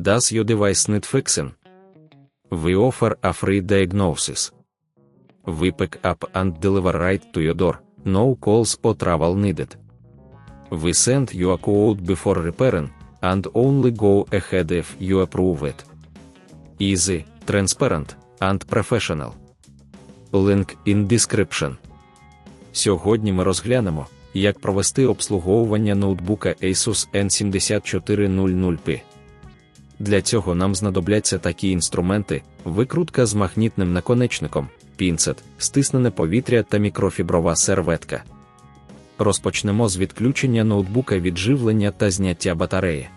Does your device need fixing? We offer a free diagnosis. We pick up and deliver right to your door, no calls or travel needed. We send you a quote before repairing, and only go ahead if you approve it. Easy, transparent, and professional. Link in description. Сьогодні ми розглянемо, як провести обслуговування ноутбука ASUS N7400P. Для цього нам знадобляться такі інструменти: викрутка з магнітним наконечником, пінцет, стиснене повітря та мікрофіброва серветка. Розпочнемо з відключення ноутбука від живлення та зняття батареї.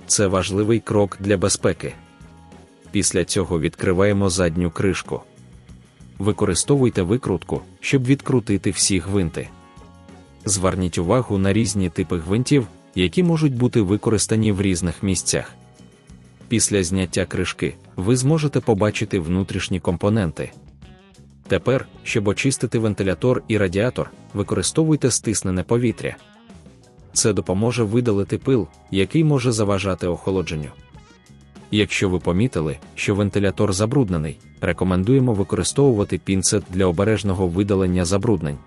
Це важливий крок для безпеки. Після цього відкриваємо задню кришку. Використовуйте викрутку, щоб відкрутити всі гвинти. Зверніть увагу на різні типи гвинтів, які можуть бути використані в різних місцях. Після зняття кришки ви зможете побачити внутрішні компоненти. Тепер, щоб очистити вентилятор і радіатор, використовуйте стиснене повітря. Це допоможе видалити пил, який може заважати охолодженню. Якщо ви помітили, що вентилятор забруднений, рекомендуємо використовувати пінцет для обережного видалення забруднень.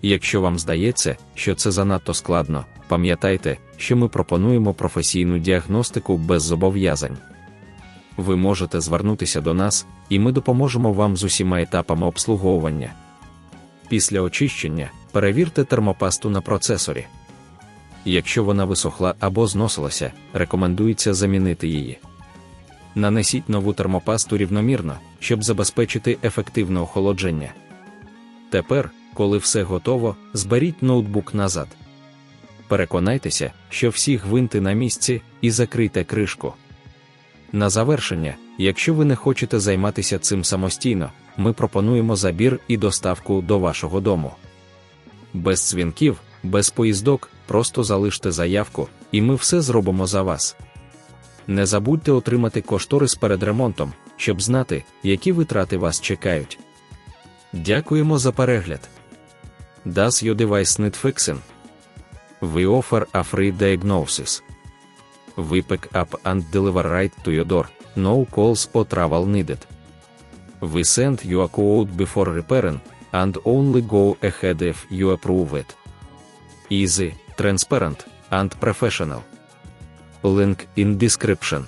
Якщо вам здається, що це занадто складно, пам'ятайте, що ми пропонуємо професійну діагностику без зобов'язань. Ви можете звернутися до нас, і ми допоможемо вам з усіма етапами обслуговування. Після очищення перевірте термопасту на процесорі. Якщо вона висохла або зносилася, рекомендується замінити її. Нанесіть нову термопасту рівномірно, щоб забезпечити ефективне охолодження. Тепер, коли все готово, зберіть ноутбук назад. Переконайтеся, що всі гвинти на місці, і закрийте кришку. На завершення, якщо ви не хочете займатися цим самостійно, ми пропонуємо забір і доставку до вашого дому. Без дзвінків, без поїздок, просто залиште заявку, і ми все зробимо за вас. Не забудьте отримати кошторис перед ремонтом, щоб знати, які витрати вас чекають. Дякуємо за перегляд. Does your device need fixing? We offer a free diagnosis. We pick up and deliver right to your door, no calls or travel needed. We send you a quote before repairing, and only go ahead if you approve it. Easy, transparent, and professional. Link in description.